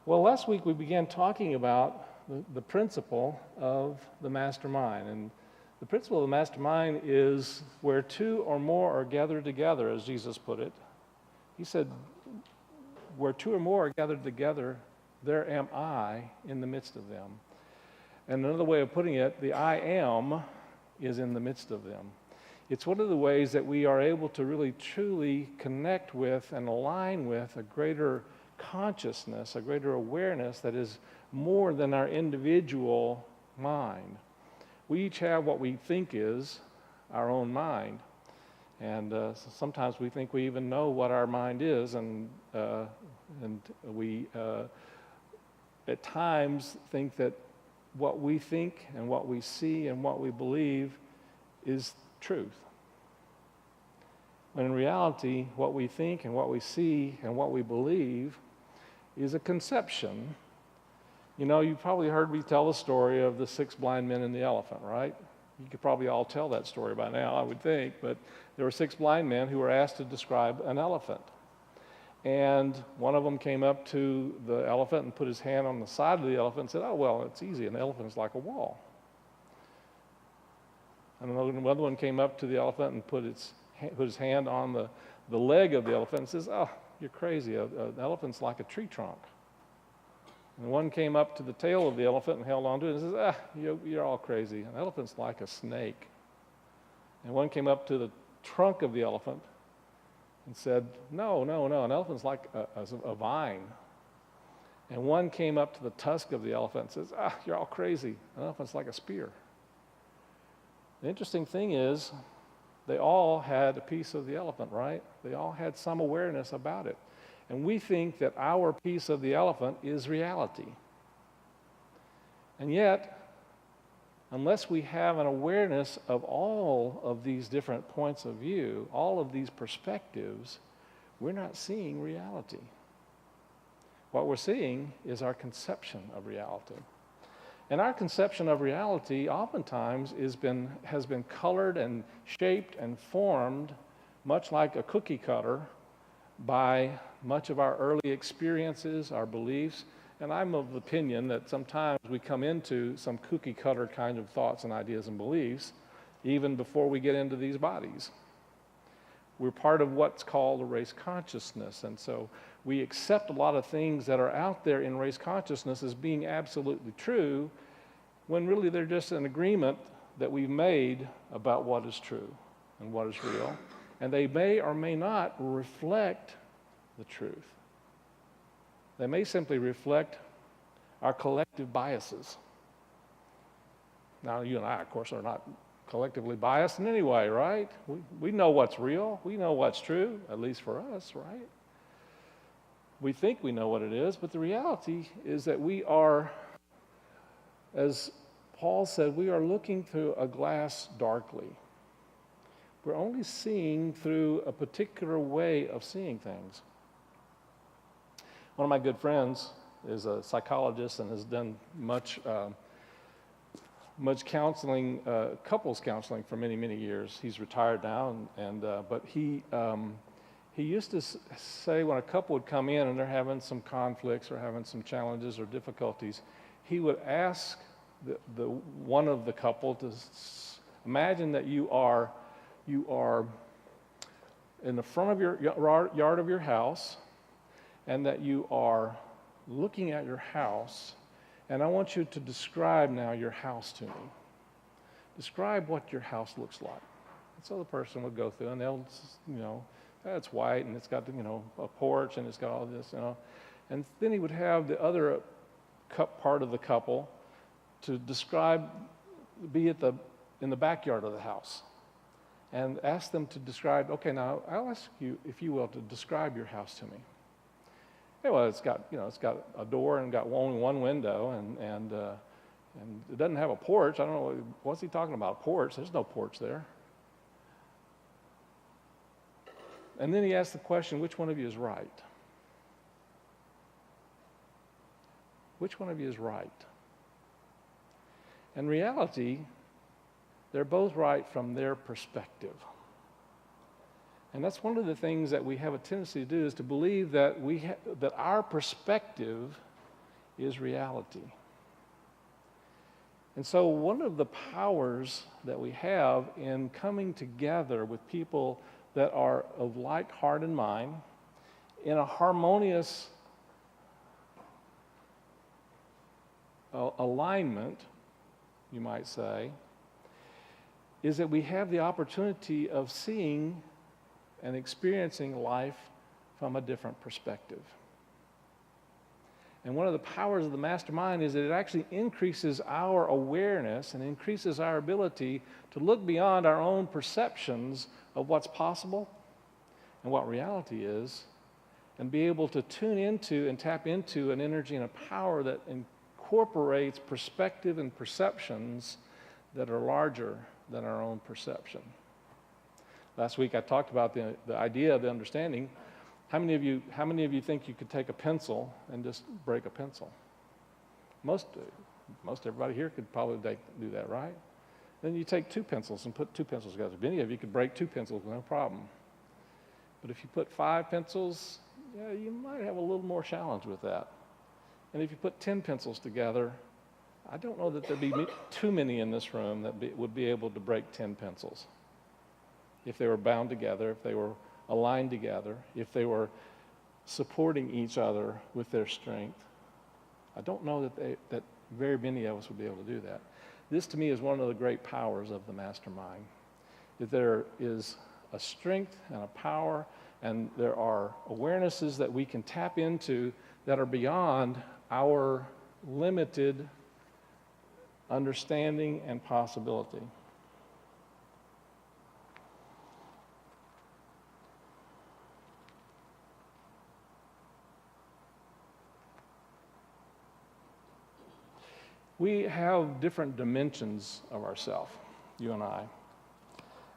Well, last week we began talking about the principle of the mastermind. And the principle of the mastermind is where two or more are gathered together, as Jesus put it. He said, where two or more are gathered together, there am I in the midst of them. And another way of putting it, the I am is in the midst of them. It's one of the ways that we are able to really truly connect with and align with a greater consciousness, a greater awareness that is more than our individual mind. We each have what we think is our own mind. And sometimes we think we even know what our mind is, and we at times think that what we think and what we see and what we believe is truth. When in reality, what we think and what we see and what we believe is a conception. You know, you probably heard me tell the story of the 6 blind men and the elephant, right? You could probably all tell that story by now, I would think, but there were 6 blind men who were asked to describe an elephant. And one of them came up to the elephant and put his hand on the side of the elephant and said, "Oh, well, it's easy, an elephant is like a wall." And another one came up to the elephant and put his hand on the leg of the elephant and says, "Oh, you're crazy, an elephant's like a tree trunk." And one came up to the tail of the elephant and held onto it and says, you're all crazy, an elephant's like a snake." And one came up to the trunk of the elephant and said, no, an elephant's like a vine. And one came up to the tusk of the elephant and says, "You're all crazy, an elephant's like a spear." The interesting thing is, they all had a piece of the elephant, right? They all had some awareness about it. And we think that our piece of the elephant is reality. And yet, unless we have an awareness of all of these different points of view, all of these perspectives, we're not seeing reality. What we're seeing is our conception of reality. And our conception of reality oftentimes has been colored and shaped and formed, much like a cookie cutter, by much of our early experiences, our beliefs. And I'm of the opinion that sometimes we come into some cookie cutter kind of thoughts and ideas and beliefs even before we get into these bodies. We're part of what's called a race consciousness, and so we accept a lot of things that are out there in race consciousness as being absolutely true, when really they're just an agreement that we've made about what is true and what is real, and they may or may not reflect the truth. They may simply reflect our collective biases. Now, you and I, of course, are not collectively biased in any way, right? We know what's real. We know what's true, at least for us, right? We think we know what it is, but the reality is that we are, as Paul said, we are looking through a glass darkly. We're only seeing through a particular way of seeing things. One of my good friends is a psychologist and has done much counseling, couples counseling for many, many years. He's retired now, but he used to say when a couple would come in and they're having some conflicts or having some challenges or difficulties, he would ask the one of the couple to imagine that you are in the front of your yard of your house, and that you are looking at your house, and I want you to describe now your house to me. Describe what your house looks like. And so the person would go through, and they'll, it's white, and it's got, a porch, and it's got all this, And then he would have the other part of the couple to describe, in the backyard of the house, and ask them to describe, okay, now I'll ask you, if you will, to describe your house to me. Hey, well, it's got a door and got only one window, and it doesn't have a porch. I don't know, what's he talking about, a porch? There's no porch there. And then he asked the question, which one of you is right? Which one of you is right? In reality, they're both right from their perspective. And that's one of the things that we have a tendency to do, is to believe that that our perspective is reality. And so one of the powers that we have in coming together with people that are of like heart and mind in a harmonious alignment, you might say, is that we have the opportunity of seeing and experiencing life from a different perspective. And one of the powers of the mastermind is that it actually increases our awareness and increases our ability to look beyond our own perceptions of what's possible and what reality is, and be able to tune into and tap into an energy and a power that incorporates perspective and perceptions that are larger than our own perception. Last week I talked about the idea of the understanding. How many of you think you could take a pencil and just break a pencil? Most everybody here could probably do that, right? Then you take two pencils and put two pencils together. Many of you could break two pencils with no problem. But if you put 5 pencils, yeah, you might have a little more challenge with that. And if you put 10 pencils together, I don't know that there'd be too many in this room that would be able to break 10 pencils. If they were bound together, if they were aligned together, if they were supporting each other with their strength. I don't know that very many of us would be able to do that. This to me is one of the great powers of the mastermind, that there is a strength and a power, and there are awarenesses that we can tap into that are beyond our limited understanding and possibility. We have different dimensions of ourselves, you and I.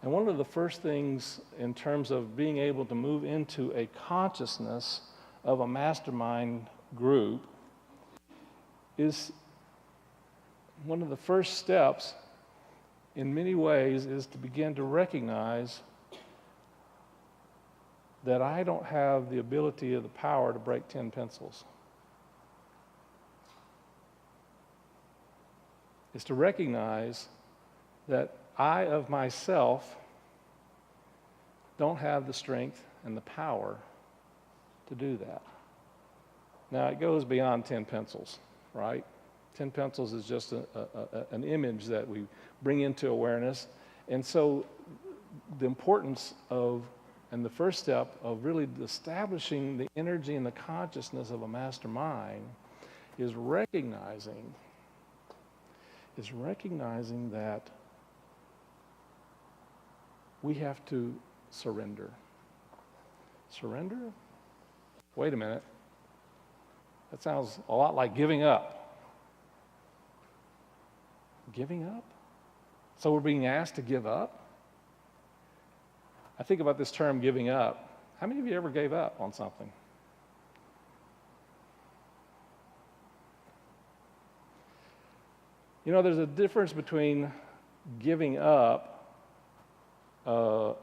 And one of the first things in terms of being able to move into a consciousness of a mastermind group is one of the first steps in many ways is to begin to recognize that I don't have the ability or the power to break 10 pencils. Is to recognize that I of myself don't have the strength and the power to do that. Now, it goes beyond 10 pencils, right? 10 pencils is just an image that we bring into awareness. And so the importance of, and the first step of really establishing the energy and the consciousness of a mastermind is recognizing that we have to surrender. Surrender? Wait a minute. That sounds a lot like giving up. Giving up? So we're being asked to give up? I think about this term, giving up. How many of you ever gave up on something? You know, there's a difference between giving up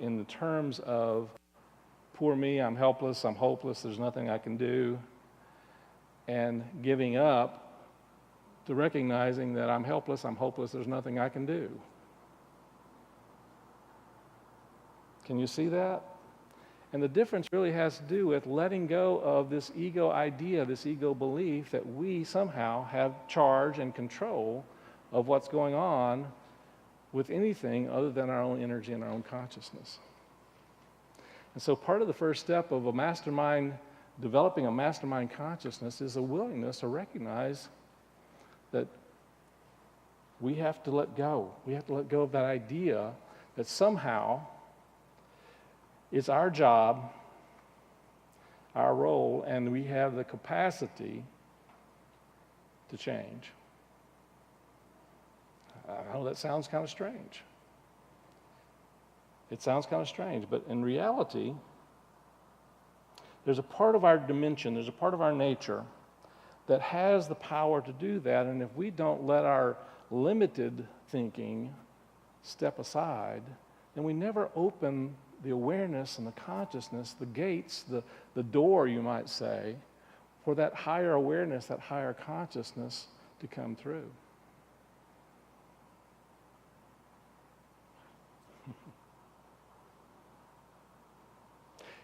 in the terms of, poor me, I'm helpless, I'm hopeless, there's nothing I can do, and giving up to recognizing that I'm helpless, I'm hopeless, there's nothing I can do. Can you see that? And the difference really has to do with letting go of this ego idea, this ego belief that we somehow have charge and control of what's going on with anything other than our own energy and our own consciousness. And so part of the first step of a mastermind, developing a mastermind consciousness, is a willingness to recognize that we have to let go. We have to let go of that idea that somehow it's our job, our role, and we have the capacity to change. I know that sounds kind of strange. It sounds kind of strange, but in reality, there's a part of our dimension, there's a part of our nature that has the power to do that, and if we don't let our limited thinking step aside, then we never open the awareness and the consciousness, the gates, the door, you might say, for that higher awareness, that higher consciousness to come through.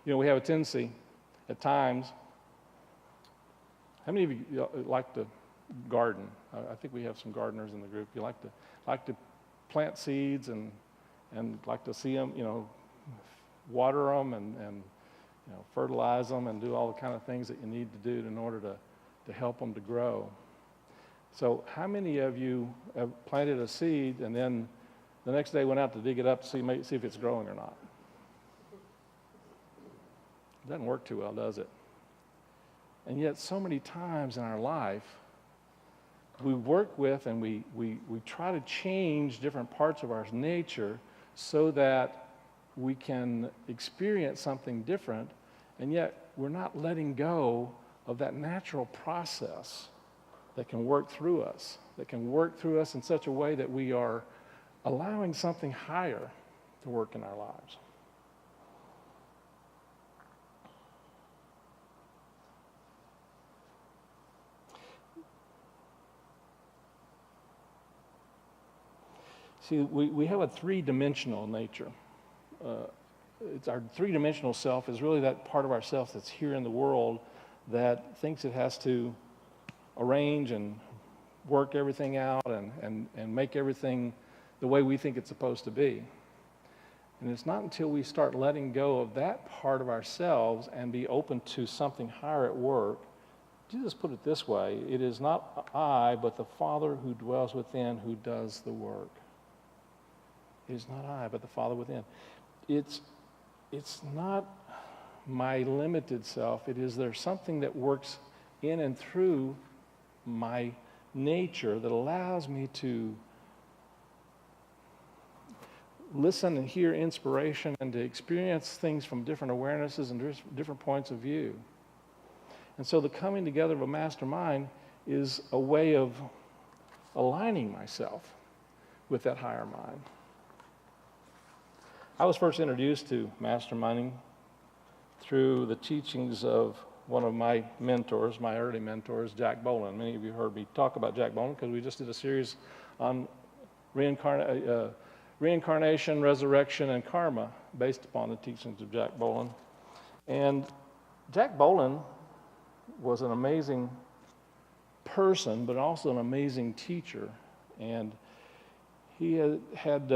We have a tendency at times. How many of you like to garden? I think we have some gardeners in the group. You like to plant seeds and like to see them, water them and fertilize them and do all the kind of things that you need to do in order to help them to grow. So how many of you have planted a seed and then the next day went out to dig it up to see if it's growing or not? It doesn't work too well, does it? And yet so many times in our life, we work with and we try to change different parts of our nature so that we can experience something different, and yet we're not letting go of that natural process that can work through us, in such a way that we are allowing something higher to work in our lives. See, we have a three-dimensional nature. It's our three-dimensional self is really that part of ourself that's here in the world that thinks it has to arrange and work everything out and make everything the way we think it's supposed to be. And it's not until we start letting go of that part of ourselves and be open to something higher at work. Jesus put it this way: it is not I, but the Father who dwells within who does the work. It is not I, but the Father within. It's not my limited self. There's something that works in and through my nature that allows me to listen and hear inspiration and to experience things from different awarenesses and different points of view. And so the coming together of a mastermind is a way of aligning myself with that higher mind. I was first introduced to masterminding through the teachings of one of my mentors, my early mentors, Jack Boland. Many of you heard me talk about Jack Boland because we just did a series on reincarnation, resurrection, and karma based upon the teachings of Jack Boland. And Jack Boland was an amazing person, but also an amazing teacher. And he had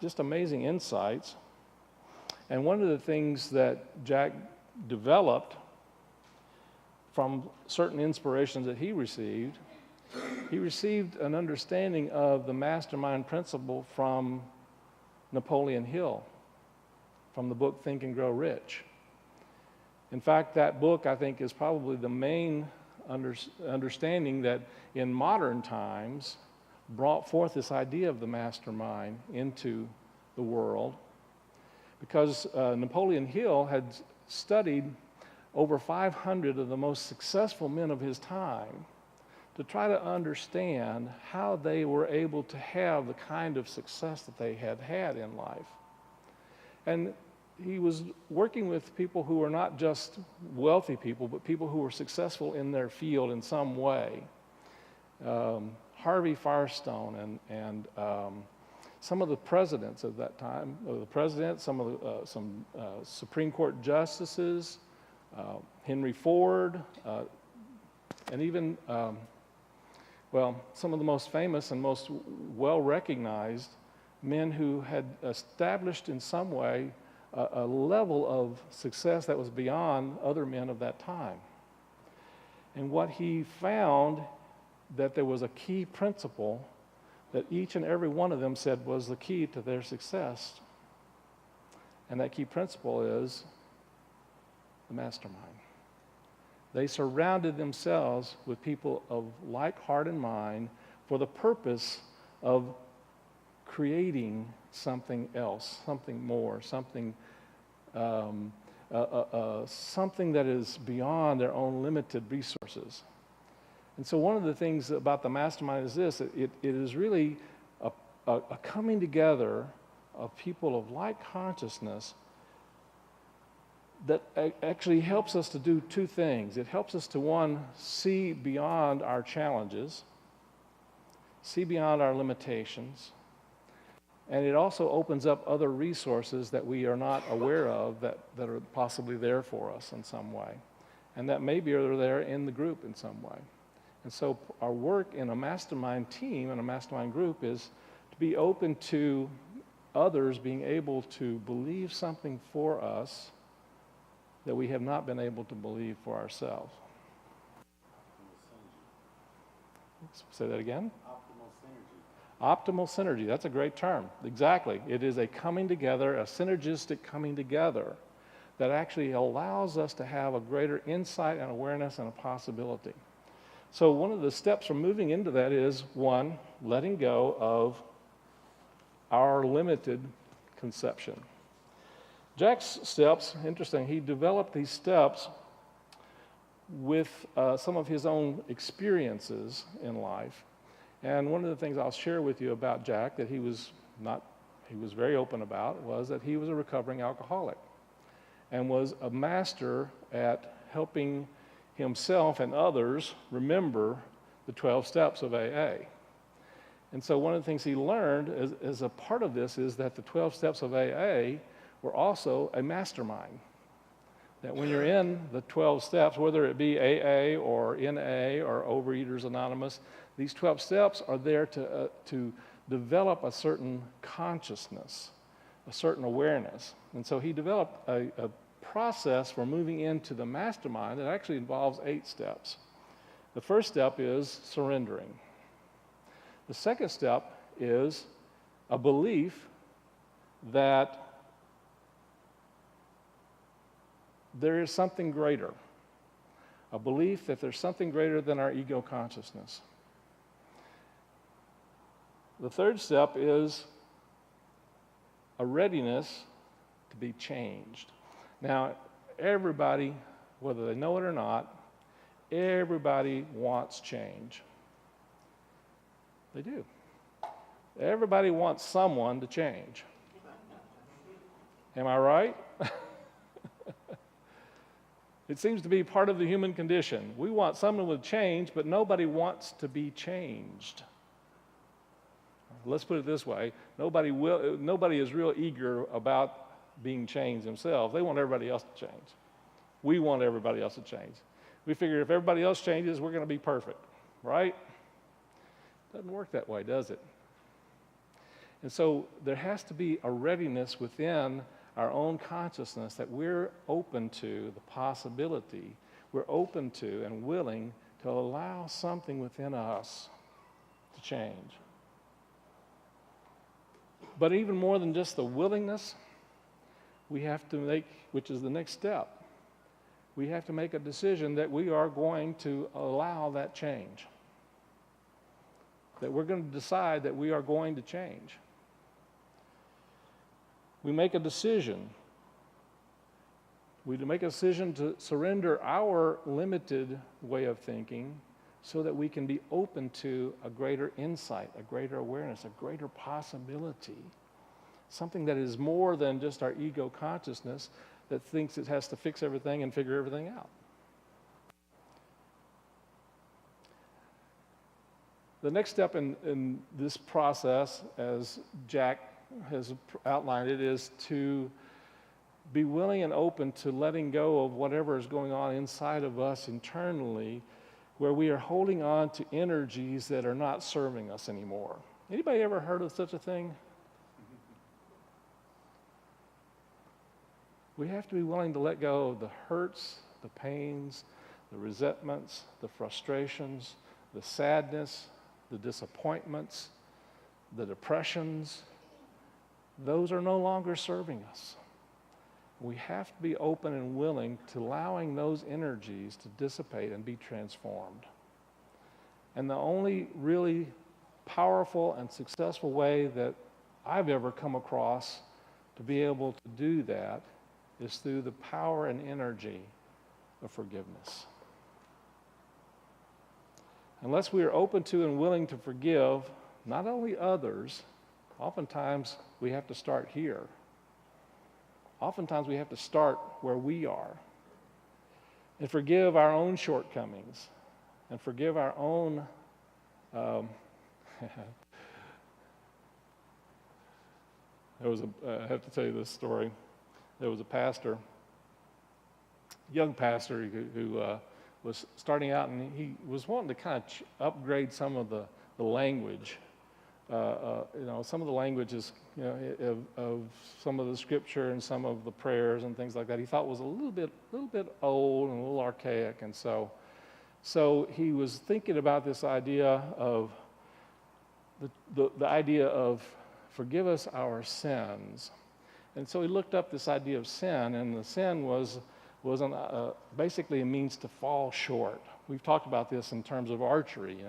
just amazing insights. And one of the things that Jack developed from certain inspirations that he received an understanding of the mastermind principle from Napoleon Hill, from the book Think and Grow Rich. In fact, that book, I think, is probably the main understanding that in modern times brought forth this idea of the mastermind into the world, because Napoleon Hill had studied over 500 of the most successful men of his time to try to understand how they were able to have the kind of success that they had had in life. And he was working with people who were not just wealthy people, but people who were successful in their field in some way. Harvey Firestone and some of the presidents of that time, some Supreme Court justices, Henry Ford, and even, some of the most famous and most well-recognized men who had established in some way a level of success that was beyond other men of that time. And what he found, that there was a key principle that each and every one of them said was the key to their success. And that key principle is the mastermind. They surrounded themselves with people of like heart and mind for the purpose of creating something else, something more, something that is beyond their own limited resources. And so one of the things about the mastermind is this: it is really a coming together of people of like consciousness that actually helps us to do two things. It helps us to, one, see beyond our challenges, see beyond our limitations, and it also opens up other resources that we are not aware of that are possibly there for us in some way, and that maybe are there in the group in some way. And so our work in a mastermind team and a mastermind group is to be open to others being able to believe something for us that we have not been able to believe for ourselves. Say that again? Optimal synergy, that's a great term. Exactly. It is a coming together, a synergistic coming together that actually allows us to have a greater insight and awareness and a possibility. So one of the steps from moving into that is, one, letting go of our limited conception. Jack's steps, interesting, he developed these steps with some of his own experiences in life. And one of the things I'll share with you about Jack that he was very open about was that he was a recovering alcoholic and was a master at helping himself and others remember the 12 steps of AA. And so one of the things he learned as a part of this is that the 12 steps of AA were also a mastermind. That when you're in the 12 steps, whether it be AA or NA or Overeaters Anonymous, these 12 steps are there to develop a certain consciousness, a certain awareness. And so he developed a process for moving into the mastermind that actually involves 8 steps. The first step is surrendering. The second step is a belief that there is something greater, a belief that there's something greater than our ego consciousness. The third step is a readiness to be changed. Now, everybody, whether they know it or not, everybody wants change. They do. Everybody wants someone to change. Am I right? It seems to be part of the human condition. We want someone to change, but nobody wants to be changed. Let's put it this way. Nobody is real eager about being changed themselves. They want everybody else to change. We want everybody else to change. We figure if everybody else changes, we're going to be perfect, right? Doesn't work that way, does it? And so there has to be a readiness within our own consciousness that we're open to the possibility, we're open to and willing to allow something within us to change. But even more than just the willingness, we have to make, which is the next step, we have to make a decision that we are going to allow that change. That we're going to decide that we are going to change. We make a decision. We make a decision to surrender our limited way of thinking so that we can be open to a greater insight, a greater awareness, a greater possibility. Something that is more than just our ego consciousness that thinks it has to fix everything and figure everything out. The next step in this process, as Jack has outlined it, is to be willing and open to letting go of whatever is going on inside of us internally, where we are holding on to energies that are not serving us anymore. Anybody ever heard of such a thing? We have to be willing to let go of the hurts, the pains, the resentments, the frustrations, the sadness, the disappointments, the depressions. Those are no longer serving us. We have to be open and willing to allowing those energies to dissipate and be transformed. And the only really powerful and successful way that I've ever come across to be able to do that is through the power and energy of forgiveness. Unless we are open to and willing to forgive not only others, oftentimes we have to start here. oftentimes we have to start where we are and forgive our own shortcomings and forgive our own I have to tell you this story. There was a pastor, young pastor who was starting out, and he was wanting to kind of upgrade some of the language. Some of the languages, of some of the scripture and some of the prayers and things like that, he thought was a little bit old and a little archaic, and so he was thinking about this idea of the idea of forgive us our sins. And so he looked up this idea of sin, and the sin was basically a means to fall short. We've talked about this in terms of archery,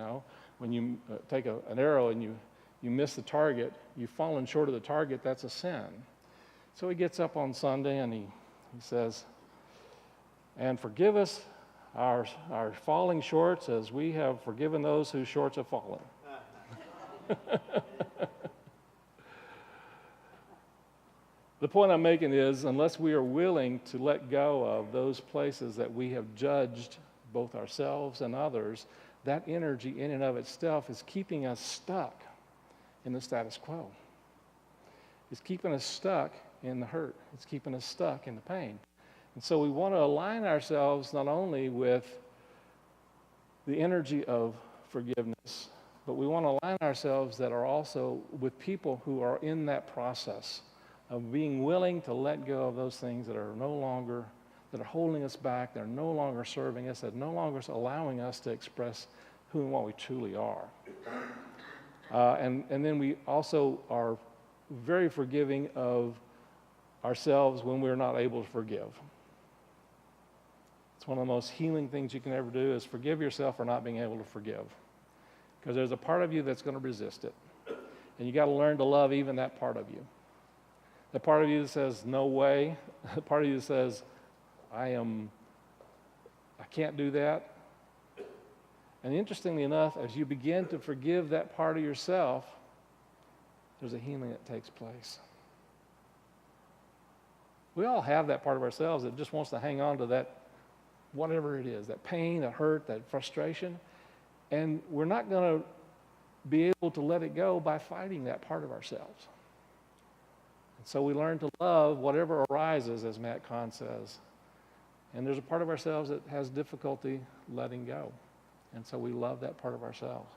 when you take an arrow and you miss the target, you've fallen short of the target, that's a sin. So he gets up on Sunday and he says, and forgive us our falling shorts as we have forgiven those whose shorts have fallen. The point I'm making is, unless we are willing to let go of those places that we have judged both ourselves and others, that energy in and of itself is keeping us stuck in the status quo. It's keeping us stuck in the hurt. It's keeping us stuck in the pain. And so we want to align ourselves not only with the energy of forgiveness, but we want to align ourselves that are also with people who are in that process of being willing to let go of those things that are holding us back, that are no longer serving us, that are no longer allowing us to express who and what we truly are. And then we also are very forgiving of ourselves when we're not able to forgive. It's one of the most healing things you can ever do is forgive yourself for not being able to forgive. Because there's a part of you that's going to resist it. And you got to learn to love even that part of you. The part of you that says, no way. The part of you that says, I can't do that. And interestingly enough, as you begin to forgive that part of yourself, there's a healing that takes place. We all have that part of ourselves that just wants to hang on to that, whatever it is, that pain, that hurt, that frustration. And we're not going to be able to let it go by fighting that part of ourselves. So we learn to love whatever arises, as Matt Kahn says. And there's a part of ourselves that has difficulty letting go. And so we love that part of ourselves.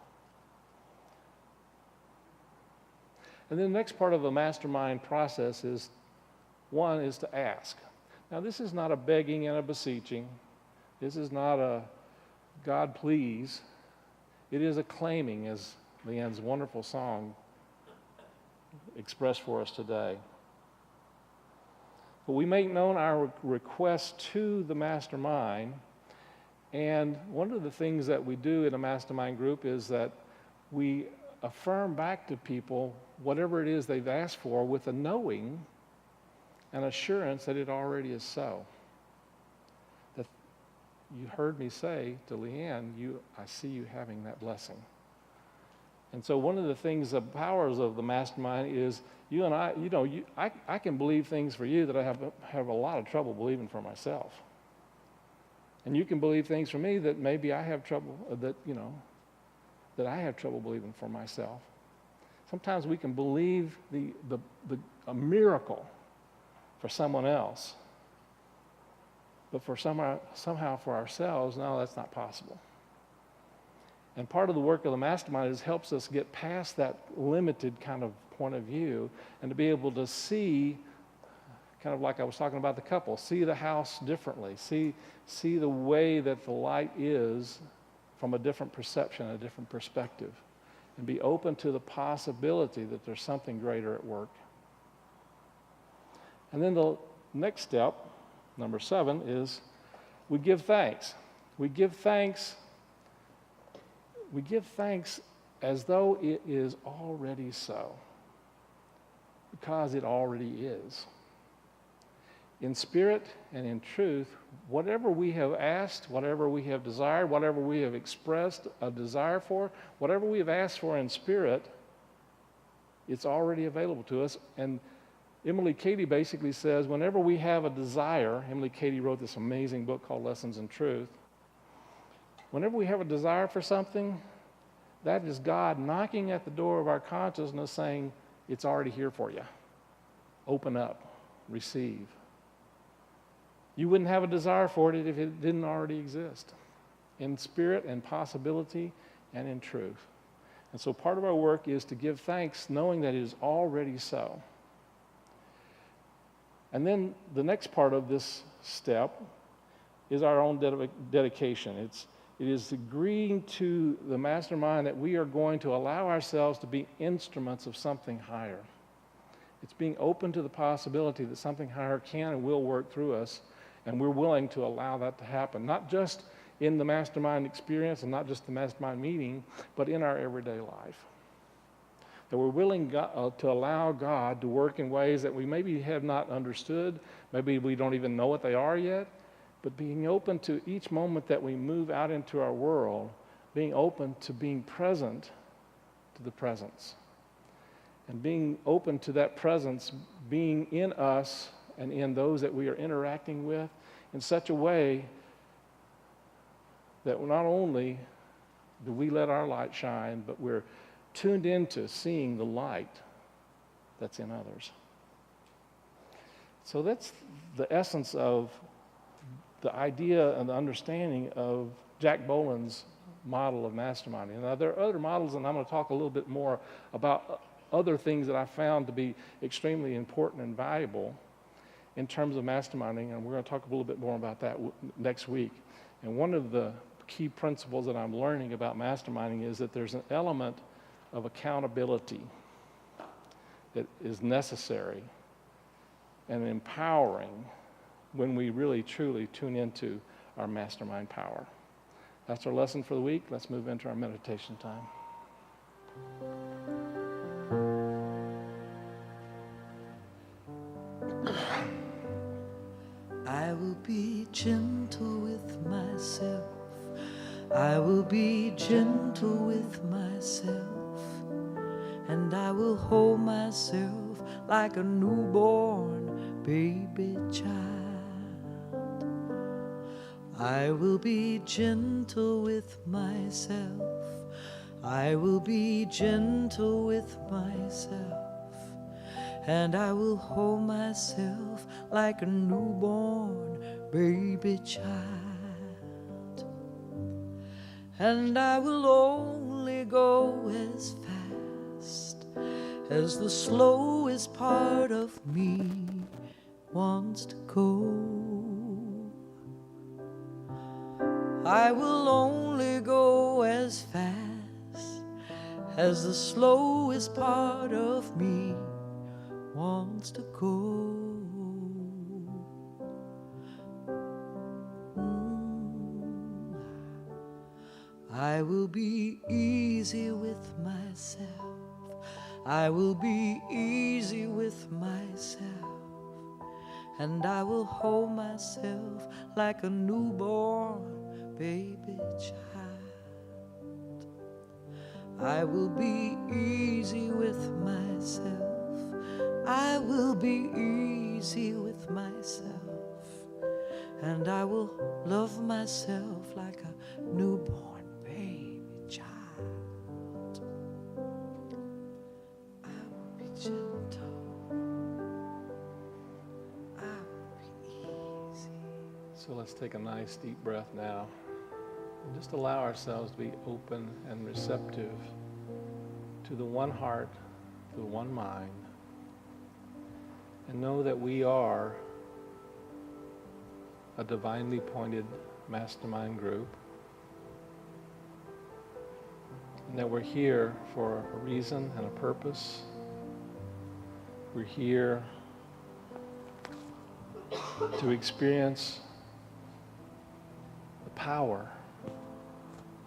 And then the next part of the mastermind process is to ask. Now, this is not a begging and a beseeching. This is not a God please. It is a claiming, as Leanne's wonderful song expressed for us today. But we make known our request to the mastermind, and one of the things that we do in a mastermind group is that we affirm back to people whatever it is they've asked for with a knowing and assurance that it already is so. That you heard me say to Leanne, I see you having that blessing. And so one of the things, the powers of the mastermind is you and I can believe things for you that I have a lot of trouble believing for myself. And you can believe things for me that maybe I have trouble, that I have trouble believing for myself. Sometimes we can believe a miracle for someone else, but somehow for ourselves, no, that's not possible. And part of the work of the mastermind is helps us get past that limited kind of point of view and to be able to see, kind of like I was talking about the couple, see the house differently, see the way that the light is from a different perception, a different perspective, and be open to the possibility that there's something greater at work. And then the next step, number 7, is we give thanks. We give thanks as though it is already so, because it already is. In spirit and in truth, whatever we have asked, whatever we have desired, whatever we have expressed a desire for, whatever we have asked for in spirit, it's already available to us. And Emily Cady basically says, whenever we have a desire, Emily Cady wrote this amazing book called Lessons in Truth. Whenever we have a desire for something, that is God knocking at the door of our consciousness saying, it's already here for you. Open up, receive. You wouldn't have a desire for it if it didn't already exist, in spirit and possibility and in truth. And so part of our work is to give thanks knowing that it is already so. And then the next part of this step is our own dedication. It is agreeing to the mastermind that we are going to allow ourselves to be instruments of something higher. It's being open to the possibility that something higher can and will work through us, and we're willing to allow that to happen, not just in the mastermind experience and not just the mastermind meeting, but in our everyday life. That we're willing to allow God to work in ways that we maybe have not understood, maybe we don't even know what they are yet, but being open to each moment that we move out into our world, being open to being present to the presence. And being open to that presence being in us and in those that we are interacting with in such a way that not only do we let our light shine, but we're tuned into seeing the light that's in others. So that's the essence of the idea and the understanding of Jack Boland's model of masterminding. Now, there are other models, and I'm going to talk a little bit more about other things that I found to be extremely important and valuable in terms of masterminding, and we're going to talk a little bit more about that next week. And one of the key principles that I'm learning about masterminding is that there's an element of accountability that is necessary and empowering when we really truly tune into our mastermind power. That's our lesson for the week. Let's move into our meditation time. I will be gentle with myself. I will be gentle with myself. And I will hold myself like a newborn baby child. I will be gentle with myself. I will be gentle with myself. And I will hold myself like a newborn baby child. And I will only go as fast as the slowest part of me wants to go. I will only go as fast as the slowest part of me wants to go. I will be easy with myself. I will be easy with myself. And I will hold myself like a newborn baby child. I will be easy with myself. I will be easy with myself. And I will love myself like a newborn baby child. I will be gentle. I will be easy. So let's take a nice deep breath now. And just allow ourselves to be open and receptive to the one heart, to the one mind. And know that we are a divinely appointed mastermind group. And that we're here for a reason and a purpose. We're here to experience the power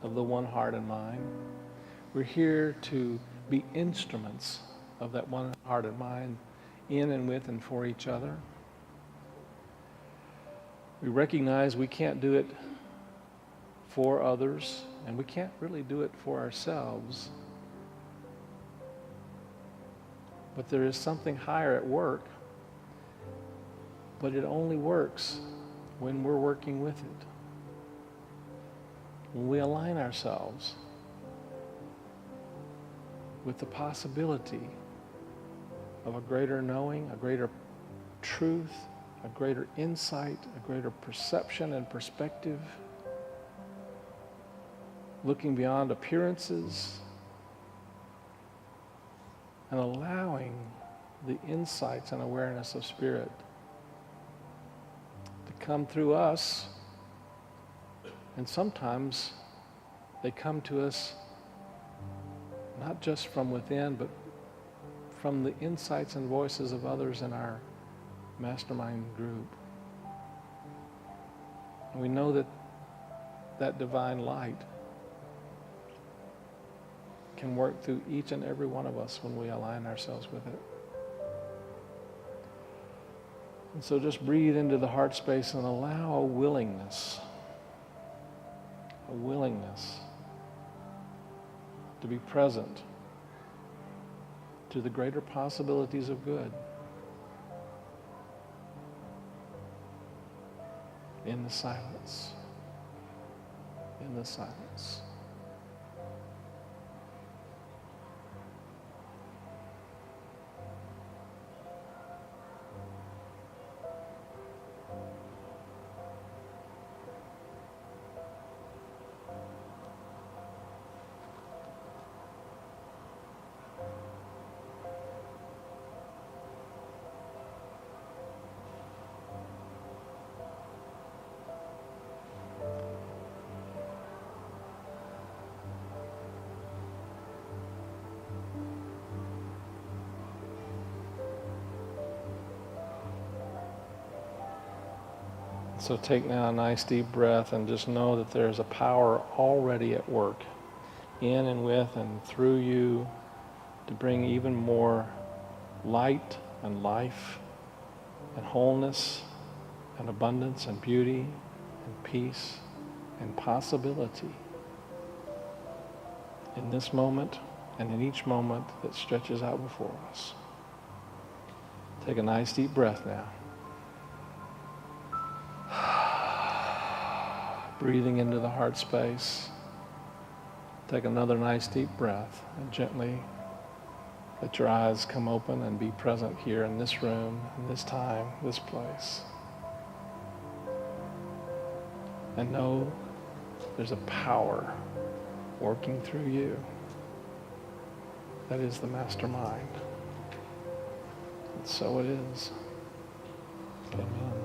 of the one heart and mind. We're here to be instruments of that one heart and mind in and with and for each other. We recognize we can't do it for others, and we can't really do it for ourselves. But there is something higher at work But it only works when we're working with it. When we align ourselves with the possibility of a greater knowing, a greater truth, a greater insight, a greater perception and perspective, looking beyond appearances and allowing the insights and awareness of Spirit to come through us. And sometimes they come to us not just from within, but from the insights and voices of others in our Mastermind group. And we know that that divine light can work through each and every one of us when we align ourselves with it. And so just breathe into the heart space and allow a willingness to be present to the greater possibilities of good in the silence. In the silence. So take now a nice deep breath and just know that there's a power already at work in and with and through you to bring even more light and life and wholeness and abundance and beauty and peace and possibility in this moment and in each moment that stretches out before us. Take a nice deep breath now. Breathing into the heart space. Take another nice deep breath and gently let your eyes come open and be present here in this room, in this time, this place. And know there's a power working through you. That is the mastermind. And so it is. Amen.